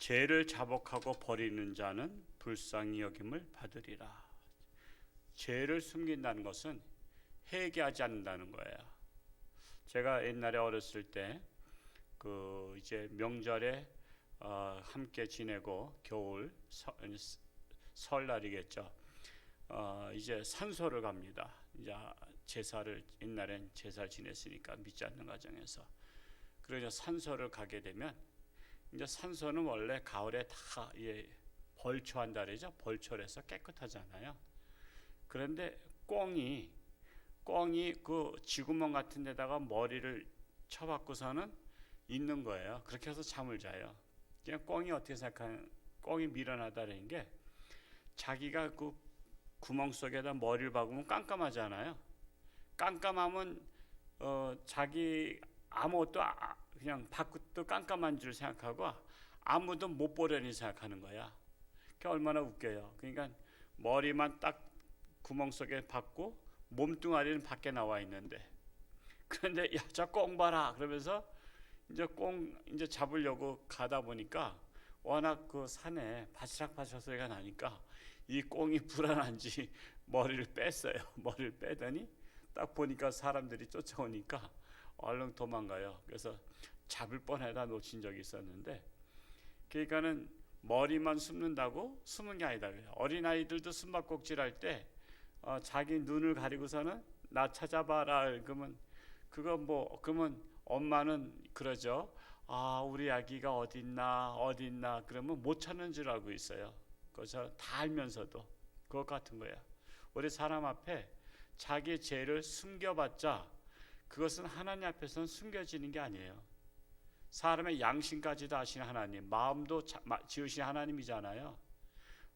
죄를 자복하고 버리는 자는 불쌍히 여김을 받으리라. 죄를 숨긴다는 것은 회개하지 않는다는 거예요. 제가 옛날에 어렸을 때 이제 명절에 함께 지내고 겨울 설날이겠죠. 이제 산소를 갑니다. 이제 제사를 옛날엔 제사를 지냈으니까 믿지 않는 가정에서 그러자 산소를 가게 되면 이제 산소는 원래 가을에 다 벌초한다 그러죠. 벌초를 해서 깨끗하잖아요. 그런데 꿩이 그 쥐구멍 같은 데다가 머리를 쳐박고서는 있는 거예요. 그렇게 해서 잠을 자요. 그냥 꿩이 어떻게 생각하는, 꿩이 미련하다는 게 자기가 그 구멍 속에다 머리를 박으면 깜깜하잖아요. 깜깜하면 자기 아무것도 그냥 밖도 깜깜한 줄 생각하고 아무도 못 보려니 생각하는 거야. 그게 얼마나 웃겨요. 그러니까 머리만 딱 구멍 속에 박고 몸뚱아리는 밖에 나와 있는데, 그런데 야, 저 꽁 봐라 그러면서 이제 꽁 이제 잡으려고 가다 보니까 워낙 그 산에 바시락바시락 소리가 나니까 이 꽁이 불안한지 머리를 뺐어요. 머리를 빼더니 딱 보니까 사람들이 쫓아오니까 얼른 도망가요. 그래서 잡을 뻔하다 놓친 적이 있었는데, 그러니까는 머리만 숨는다고 숨은 게 아니다. 어린아이들도 숨바꼭질할 때 자기 눈을 가리고서는 나 찾아봐라 그러면 그러면 엄마는 그러죠. 우리 아기가 어딨나 그러면 못 찾는 줄 알고 있어요. 그래서 다 알면서도 그것 같은 거야. 우리 사람 앞에 자기 죄를 숨겨봤자 그것은 하나님 앞에서는 숨겨지는 게 아니에요. 사람의 양심까지도 아시는 하나님, 마음도 지으신 하나님이잖아요.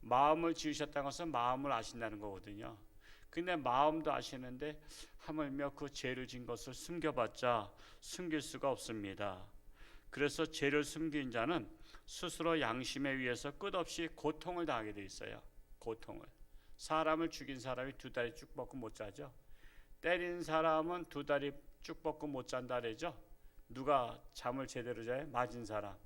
마음을 지으셨다는 것은 마음을 아신다는 거거든요. 근데 마음도 아시는데 하물며 그 죄를 진 것을 숨겨봤자 숨길 수가 없습니다. 그래서 죄를 숨긴 자는 스스로 양심에 의해서 끝없이 고통을 당하게 돼 있어요. 고통을. 사람을 죽인 사람이 두 다리 쭉 뻗고 못 자죠. 때린 사람은 두 다리 쭉 뻗고 못 잔다 그러죠. 누가 잠을 제대로 자요? 맞은 사람.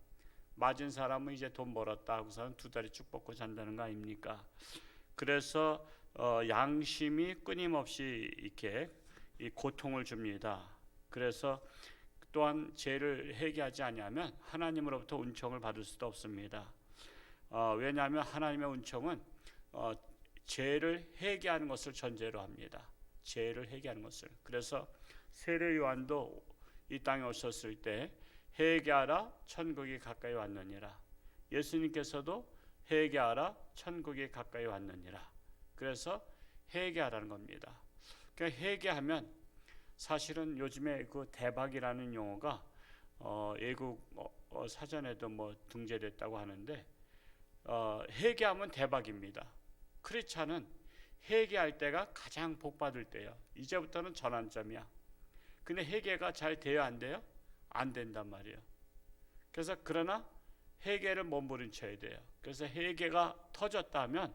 맞은 사람은 이제 돈 벌었다 하고서는 두 다리 쭉 뻗고 잔다는 거 아닙니까? 그래서 양심이 끊임없이 이렇게 이 고통을 줍니다. 그래서 또한 죄를 회개하지 아니하면 하나님으로부터 은총을 받을 수도 없습니다. 왜냐하면 하나님의 은총은 죄를 회개하는 것을 전제로 합니다. 죄를 회개하는 것을. 그래서 세례 요한도 이 땅에 오셨을 때 회개하라 천국이 가까이 왔느니라. 예수님께서도 회개하라 천국이 가까이 왔느니라. 그래서 회개하라는 겁니다. 그러니까 회개하면 사실은 요즘에 그 대박이라는 용어가 외국 사전에도 뭐 등재됐다고 하는데 회개하면 대박입니다. 크리스찬은 회개할 때가 가장 복 받을 때예요. 이제부터는 전환점이야. 근데 회개가 잘 돼요, 안 돼요? 안 된단 말이에요. 그래서 그러나 회개를 몸부림쳐야 돼요. 그래서 회개가 터졌다면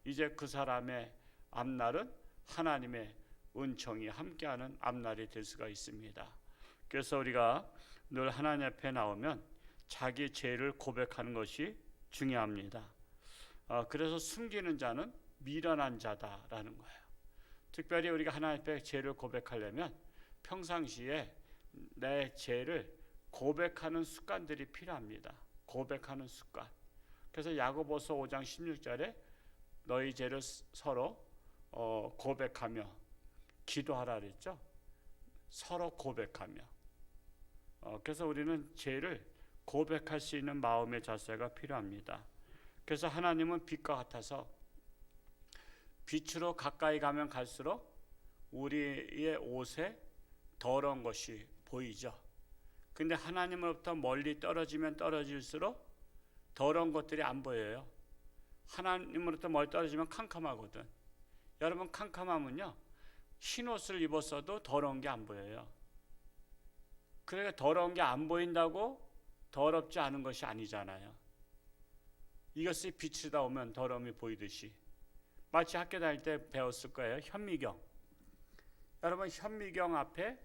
이제 그 사람의 앞날은 하나님의 은총이 함께하는 앞날이 될 수가 있습니다. 그래서 우리가 늘 하나님 앞에 나오면 자기 죄를 고백하는 것이 중요합니다. 그래서 숨기는 자는 미련한 자다라는 거예요. 특별히 우리가 하나님 앞에 죄를 고백하려면 평상시에 내 죄를 고백하는 습관들이 필요합니다. 고백하는 습관. 그래서 야고보서 5장 16절에 너희 죄를 서로 고백하며 기도하라 그랬죠. 서로 고백하며. 그래서 우리는 죄를 고백할 수 있는 마음의 자세가 필요합니다. 그래서 하나님은 빛과 같아서 빛으로 가까이 가면 갈수록 우리의 옷에 더러운 것이 보이죠. 근데 하나님으로부터 멀리 떨어지면 떨어질수록 더러운 것들이 안 보여요. 하나님으로부터 멀리 떨어지면 캄캄하거든. 여러분 캄캄하면요, 흰 옷을 입었어도 더러운 게 안 보여요. 그러니까 더러운 게 안 보인다고 더럽지 않은 것이 아니잖아요. 이것이 빛이다 오면 더러움이 보이듯이 마치 학교 다닐 때 배웠을 거예요. 현미경. 여러분 현미경 앞에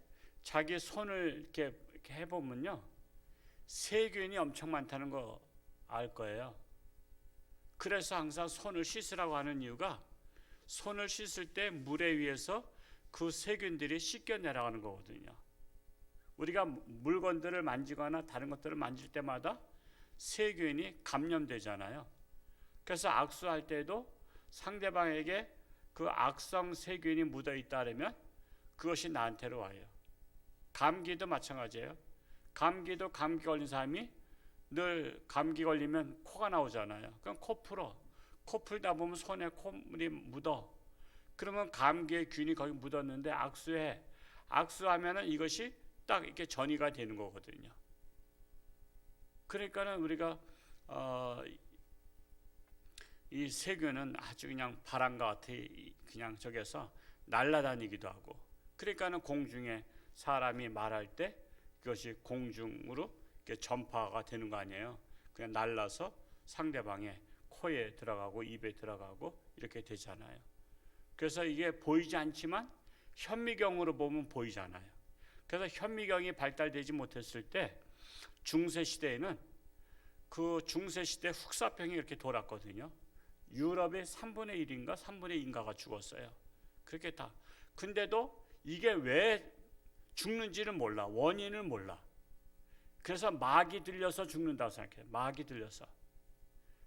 자기 손을 이렇게 해보면요, 세균이 엄청 많다는 거 알 거예요. 그래서 항상 손을 씻으라고 하는 이유가 손을 씻을 때 물에 의해서 그 세균들이 씻겨내려가는 거거든요. 우리가 물건들을 만지거나 다른 것들을 만질 때마다 세균이 감염되잖아요. 그래서 악수할 때도 상대방에게 그 악성 세균이 묻어 있다면 그것이 나한테로 와요. 감기도 마찬가지예요. 감기도 감기 걸린 사람이 늘 감기 걸리면 코가 나오잖아요. 그럼 코 풀어. 코 풀다 보면 손에 콧물이 묻어. 그러면 감기의 균이 거기 묻었는데 악수해. 악수하면은 이것이 딱 이렇게 전이가 되는 거거든요. 그러니까는 우리가 이 세균은 아주 그냥 바람과 같이 그냥 저기서 날아다니기도 하고, 그러니까는 공중에 사람이 말할 때 그것이 공중으로 전파가 되는 거 아니에요. 그냥 날라서 상대방의 코에 들어가고 입에 들어가고 이렇게 되잖아요. 그래서 이게 보이지 않지만 현미경으로 보면 보이잖아요. 그래서 현미경이 발달되지 못했을 때 중세 시대에는 그 중세 시대 흑사병이 이렇게 돌았거든요. 유럽의 3분의 1인가 3분의 2인가가 죽었어요. 그렇게 다. 근데도 이게 왜 죽는지를 몰라. 원인을 몰라. 그래서 막이 들려서 죽는다고 생각해요. 막이 들려서.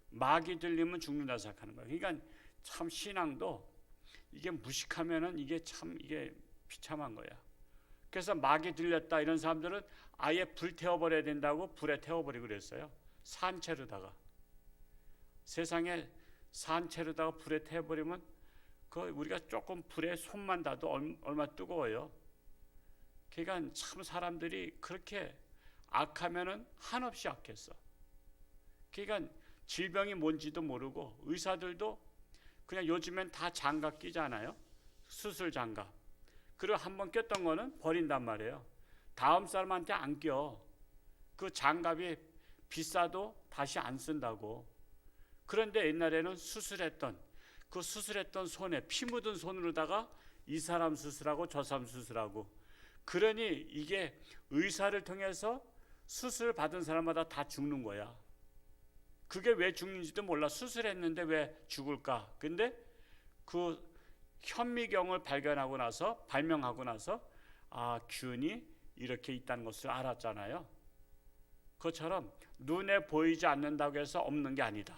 막이 들리면 죽는다고 생각하는 거예요. 그러니까 참 신앙도 이게 무식하면은 이게 비참한 거야. 그래서 막이 들렸다 이런 사람들은 아예 불 태워버려야 된다고 불에 태워버리고 그랬어요. 산채로다가. 세상에 산채로다가 불에 태워버리면 그 우리가 조금 불에 손만 닿아도 얼마 뜨거워요. 그러니까 참 사람들이 그렇게 악하면은 한없이 악했어. 그러니까 질병이 뭔지도 모르고 의사들도 그냥 요즘엔 다 장갑 끼잖아요. 수술 장갑. 그리고 한번 꼈던 거는 버린단 말이에요. 다음 사람한테 안 껴. 그 장갑이 비싸도 다시 안 쓴다고. 그런데 옛날에는 수술했던 손에 피 묻은 손으로다가 이 사람 수술하고 저 사람 수술하고, 그러니 이게 의사를 통해서 수술 받은 사람마다 다 죽는 거야. 그게 왜 죽는지도 몰라. 수술했는데 왜 죽을까? 근데 그 현미경을 발명하고 나서 균이 이렇게 있다는 것을 알았잖아요. 그것처럼 눈에 보이지 않는다고 해서 없는 게 아니다.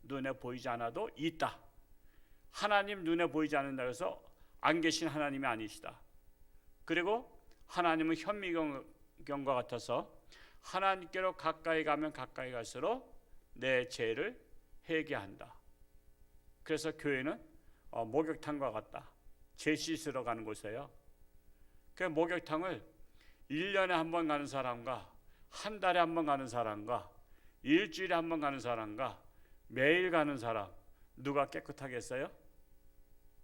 눈에 보이지 않아도 있다. 하나님 눈에 보이지 않는다고 해서 안 계신 하나님이 아니시다. 그리고 하나님은 현미경과 같아서 하나님께로 가까이 가면 가까이 갈수록 내 죄를 회개한다. 그래서 교회는 목욕탕과 같다. 죄 씻으러 가는 곳이에요. 그 목욕탕을 1년에 한 번 가는 사람과 한 달에 한 번 가는 사람과 일주일에 한 번 가는 사람과 매일 가는 사람, 누가 깨끗하겠어요?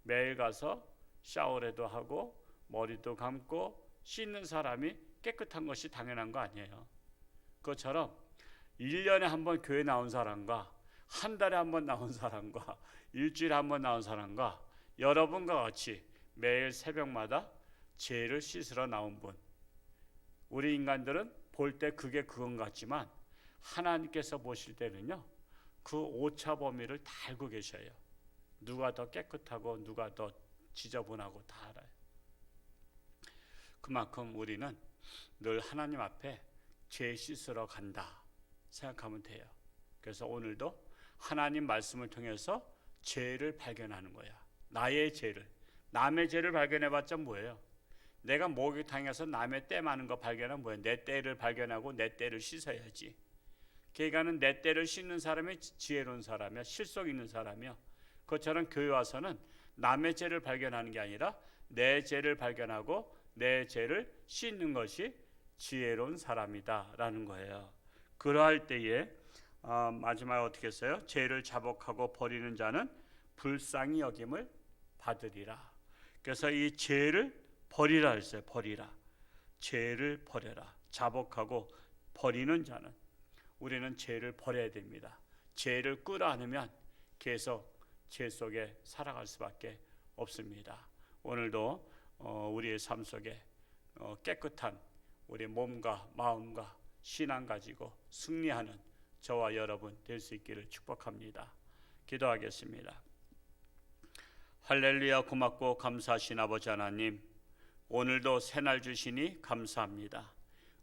매일 가서 샤워라도 하고 머리도 감고 씻는 사람이 깨끗한 것이 당연한 거 아니에요. 그것처럼 1년에 한 번 교회 나온 사람과 한 달에 한 번 나온 사람과 일주일에 한 번 나온 사람과 여러분과 같이 매일 새벽마다 죄를 씻으러 나온 분, 우리 인간들은 볼 때 그게 그건 같지만 하나님께서 보실 때는요, 그 오차 범위를 다 알고 계셔요. 누가 더 깨끗하고 누가 더 지저분하고 다 알아요. 그만큼 우리는 늘 하나님 앞에 죄 씻으러 간다 생각하면 돼요. 그래서 오늘도 하나님 말씀을 통해서 죄를 발견하는 거야. 나의 죄를. 남의 죄를 발견해봤자 뭐예요? 내가 목욕탕에서 남의 때 많은 거 발견하면 뭐예요? 내 때를 발견하고 내 때를 씻어야지. 그러니까는 내 때를 씻는 사람이 지혜로운 사람이야. 실속 있는 사람이야. 그것처럼 교회 와서는 남의 죄를 발견하는 게 아니라 내 죄를 발견하고 내 죄를 씻는 것이 지혜로운 사람이다라는 거예요. 그러할 때에 마지막에 어떻게 했어요? 죄를 자복하고 버리는 자는 불쌍히 여김을 받으리라. 그래서 이 죄를 버리라 했어요. 버리라. 죄를 버려라. 자복하고 버리는 자는, 우리는 죄를 버려야 됩니다. 죄를 끌어안으면 계속 죄 속에 살아갈 수밖에 없습니다. 오늘도 우리의 삶 속에 깨끗한 우리 몸과 마음과 신앙 가지고 승리하는 저와 여러분 될 수 있기를 축복합니다. 기도하겠습니다. 할렐루야. 고맙고 감사하신 아버지 하나님, 오늘도 새날 주시니 감사합니다.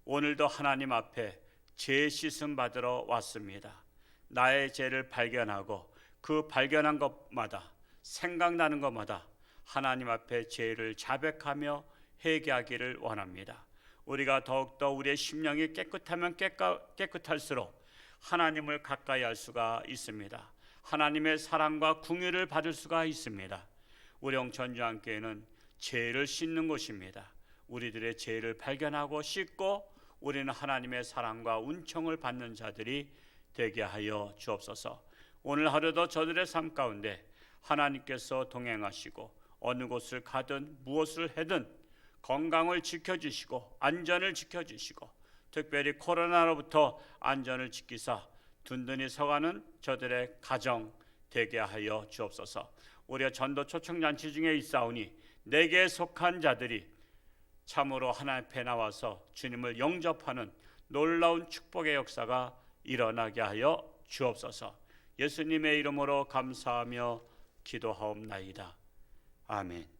오늘도 하나님 앞에 죄 씻음 받으러 왔습니다. 나의 죄를 발견하고 그 발견한 것마다, 생각나는 것마다 하나님 앞에 죄를 자백하며 회개하기를 원합니다. 우리가 더욱더 우리의 심령이 깨끗하면 깨끗할수록 하나님을 가까이 할 수가 있습니다. 하나님의 사랑과 긍휼을 받을 수가 있습니다. 우리 영천주안교회는 죄를 씻는 곳입니다. 우리들의 죄를 발견하고 씻고 우리는 하나님의 사랑과 은총을 받는 자들이 되게 하여 주옵소서. 오늘 하루도 저들의 삶 가운데 하나님께서 동행하시고 어느 곳을 가든 무엇을 하든 건강을 지켜주시고 안전을 지켜주시고 특별히 코로나로부터 안전을 지키사 든든히 서가는 저들의 가정 되게 하여 주옵소서. 우리가 전도 초청잔치 중에 있사오니 내게 속한 자들이 참으로 하나님 앞에 나와서 주님을 영접하는 놀라운 축복의 역사가 일어나게 하여 주옵소서. 예수님의 이름으로 감사하며 기도하옵나이다. 아멘.